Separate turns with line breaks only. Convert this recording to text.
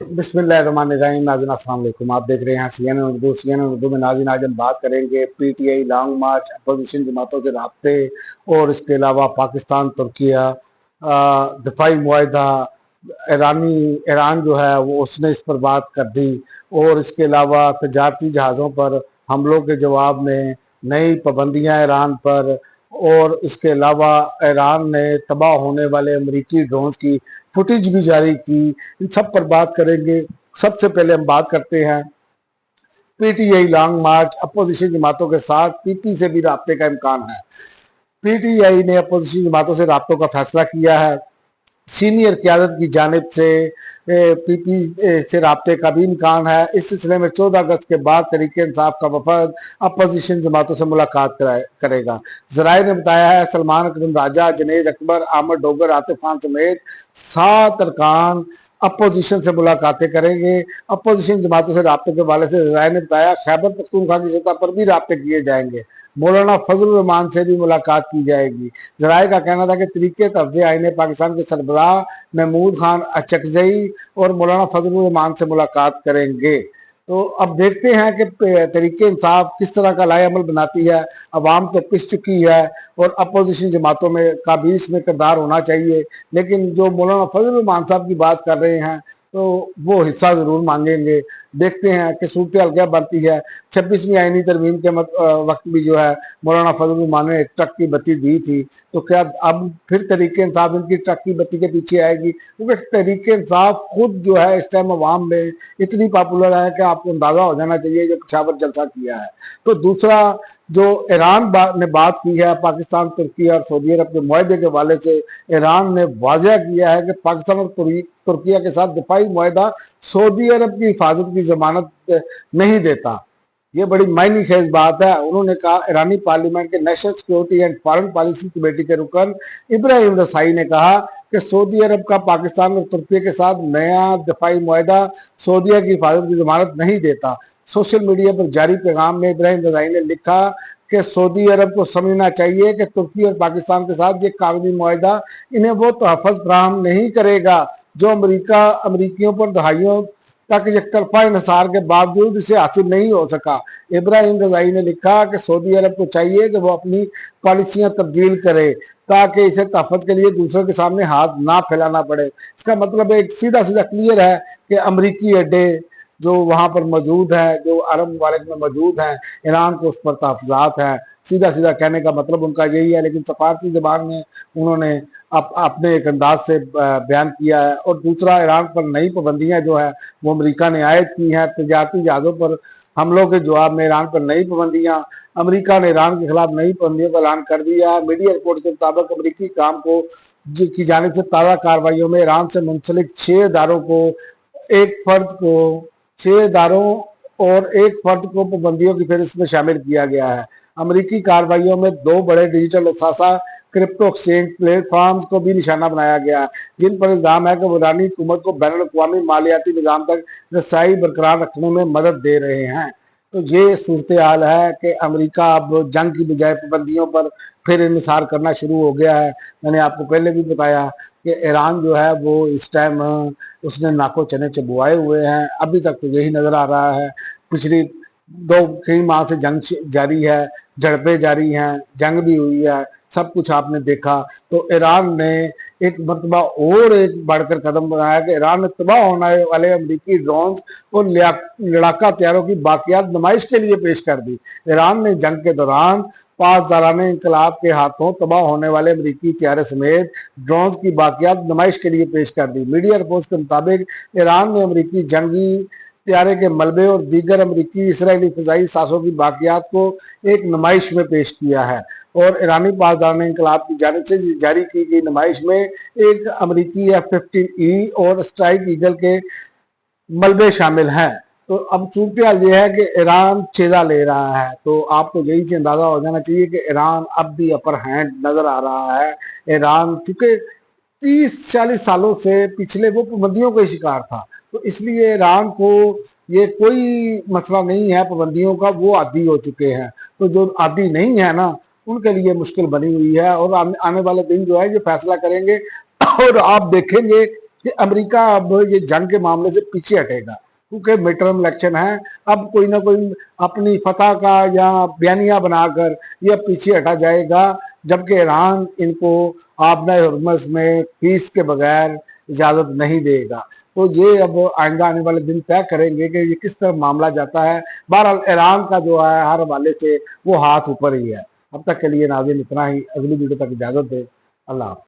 बिस्मिल्लाहिर्रहमानिर्रहीम। नाज़रीन अस्सलाम वालेकुम। आप देख रहे हैं CNN उर्दू में। नाज़रीन आज हम बात करेंगे PTI लॉन्ग मार्च, अपोजिशन जमातों के राब्ते और इसके अलावा पाकिस्तान तुर्किया दफाई मुआहदा, ईरान जो है वो उसने इस पर बात कर दी, और इसके अलावा तजारती जहाज़ों पर हमलों के जवाब में नई पाबंदियाँ ईरान पर, और इसके अलावा ईरान ने तबाह होने वाले अमरीकी ड्रोन्स की फुटेज भी जारी की। इन सब पर बात करेंगे। सबसे पहले हम बात करते हैं PTI लॉन्ग मार्च, अपोजिशन जमातों के साथ PP से भी राब्ते का इम्कान है। PTI ने अपोजिशन जमातों से राब्तों का फैसला किया है। सीनियर क़यादत की जानिब से PP से राब्ते का भी इम्कान है। इस सिलसिले में 14 अगस्त के बाद तहरीक इंसाफ का वफद अपोजिशन जमातों से मुलाकात करेगा। ज़राए ने बताया है सलमान अकरम राजा, जुनैद अकबर, आमर डोगर, आतिफ खान समेत 7 अरकान अपोजिशन से मुलाकातें करेंगे। अपोजिशन जमातों से राब्ते के हवाले से ज़राए ने बताया खैबर पख्तूनख्वा की सतह पर भी राब्ते किए जाएंगे। मौलाना फजलुर रहमान से भी मुलाकात की जाएगी। ज़राए का कहना था कि तरीके तफ्ज़े आईने पाकिस्तान के सरबराह महमूद खान अचकजई और मौलाना फजलुर रहमान से मुलाकात करेंगे। तो अब देखते हैं कि तरीके इंसाफ किस तरह का लाए अमल बनाती है। अवाम तो पिस चुकी है और अपोजिशन जमातों में का भी इसमें किरदार होना चाहिए, लेकिन जो मौलाना फजलुर रहमान साहब की बात कर रहे हैं तो वो हिस्सा ज़रूर मांगेंगे। देखते हैं कि सूरत हाल क्या बनती है। 26वीं आईनी तरमीम के वक्त भी जो है मौलाना फजलुर रहमान ने एक ट्रक की बत्ती दी थी, तो क्या अब फिर तहरीक इंसाफ इनकी ट्रक की बत्ती के पीछे आएगी? क्योंकि तहरीक इंसाफ खुद जो है इस टाइम अवाम में इतनी पॉपुलर है कि आपको अंदाजा हो जाना चाहिए जो पेशावर जलसा किया है। तो दूसरा जो ईरान ने बात की है पाकिस्तान, तुर्की और सऊदी अरब के मुआहदे के हवाले से, ईरान ने वाज़ेह किया है कि पाकिस्तान और तुर्किया के साथ दफाई मुआहदा सऊदी अरब की हिफाजत की जमानत नहीं देता। ये बड़ी मायने खेज बात है। उन्होंने कहा, ईरानी पार्लियामेंट के national security and foreign policy committee के रुकन इब्राहिम रसाई ने कहा कि सऊदी अरब का पाकिस्तान और तुर्की के साथ नया दफाई मुआहदा सऊदीया की हिफाजत की जमानत नहीं देता। सोशल मीडिया पर जारी पैगाम में इब्राहिम रसाई ने लिखा कि सऊदी अरब को समझना चाहिए कि तुर्की और पाकिस्तान के साथ ये कागजी मुआहदा इन्हें वो तहफ़्फ़ुज़ फराहम नहीं करेगा जो अमरीकियों पर दहाइयों तक एक तरफा इंहिसार के बावजूद इसे हासिल नहीं हो सका। इब्राहिम रज़ाई ने लिखा कि सऊदी अरब को चाहिए कि वो अपनी पॉलिसियां तब्दील करे ताकि इसे तहफ़्फ़ुज़ के लिए दूसरों के सामने हाथ ना फैलाना पड़े। इसका मतलब एक सीधा सीधा क्लियर है कि अमरीकी अड्डे जो वहाँ पर मौजूद है, जो अरब ममालिक में मौजूद हैं, ईरान को उस पर तहफ़्फ़ुज़ात हैं। सीधा सीधा कहने का मतलब उनका यही है, लेकिन सफारती ज़बान में उन्होंने अपने एक अंदाज से बयान किया है। और दूसरा, ईरान पर नई पाबंदियाँ जो है वो अमेरिका ने आयद की हैं। तजारती जहाज़ों पर हमलों के जवाब में ईरान पर नई पाबंदियाँ, अमेरिका ने ईरान के खिलाफ नई पाबंदियों का ऐलान कर दिया। मीडिया रिपोर्ट के मुताबिक अमरीकी काम को की जानिब से ताज़ा कार्रवाइयों में ईरान से मुंसलिक 6 इदारों को, एक फर्द को 6 इदारों और एक फर्द को पाबंदियों की फहरिस्त में शामिल किया गया है। अमरीकी कार्रवाइयों में 2 बड़े डिजिटल असासा क्रिप्टो एक्सचेंज प्लेटफॉर्म्स को भी निशाना बनाया गया, जिन पर इल्जाम है कि वो ईरानी हुकूमत को बैनुल अक़वामी मालियाती निज़ाम तक रसाई बरकरार रखने में मदद दे रहे हैं। तो ये सूरत हाल है कि अमेरिका अब जंग की बजाय पाबंदियों पर फिर इंहिसार करना शुरू हो गया है। मैंने आपको पहले भी बताया कि ईरान जो है वो इस टाइम उसने नाको चने चबुआए हुए हैं। अभी तक तो यही नज़र आ रहा है। पिछली कई माह से जंग जारी है, झड़पें जारी हैं, जंग भी हुई है, सब कुछ आपने देखा। तो ईरान ने एक मरतबा और एक बढ़कर कदम बढ़ाया कि ईरान ने तबाह होने वाले अमरीकी ड्रोन्स और लड़ाका तैयारों की बाकियात नुमाइश के लिए पेश कर दी। ईरान ने जंग के दौरान पासदाराने इंकलाब के हाथों तबाह होने वाले अमरीकी तैयारे समेत ड्रोन्स की बाकियात नुमाइश के लिए पेश कर दी। मीडिया रिपोर्ट्स के मुताबिक ईरान ने अमरीकी जंगी तैयारे के मलबे और दीगर अमरीकी इसराइली फ़िज़ाई साज़ों की बाकियात को एक नुमाइश में पेश किया है। और ईरानी पासदाराने इंकलाब की जानिब से जारी की गई नुमाइश में एक अमरीकी F-15E और स्ट्राइक ईगल के मलबे शामिल हैं। तो अब सूरत हाल ये है कि ईरान चेजा ले रहा है। तो आपको यही से अंदाजा हो जाना चाहिए कि ईरान अब भी अपर हैंड नजर आ रहा है। ईरान चूंकि 30-40 सालों से पिछले वो पाबंदियों का शिकार था, तो इसलिए ईरान को ये कोई मसला नहीं है पाबंदियों का, वो आदी हो चुके हैं। तो जो आदी नहीं है ना, उनके लिए मुश्किल बनी हुई है। और आने वाले दिन जो है ये फैसला करेंगे और आप देखेंगे کہ امریکہ اب یہ جنگ کے معاملے سے پیچھے ہٹے گا، کیونکہ مڈ ٹرم الیکشن ہے، اب کوئی نہ کوئی اپنی فتح کا یا بیانیہ بنا کر یہ پیچھے ہٹا جائے گا، جبکہ ایران ان کو آبنائے ہرمز میں فیس کے بغیر اجازت نہیں دے گا۔ تو یہ اب آئندہ آنے والے دن طے کریں گے کہ یہ کس طرح معاملہ جاتا ہے۔ بہرحال ایران کا جو ہے ہر حوالے سے وہ ہاتھ اوپر ہی ہے۔ اب تک کے لیے ناظرین اتنا ہی، اگلی ویڈیو تک اجازت دے، اللہ حافظ۔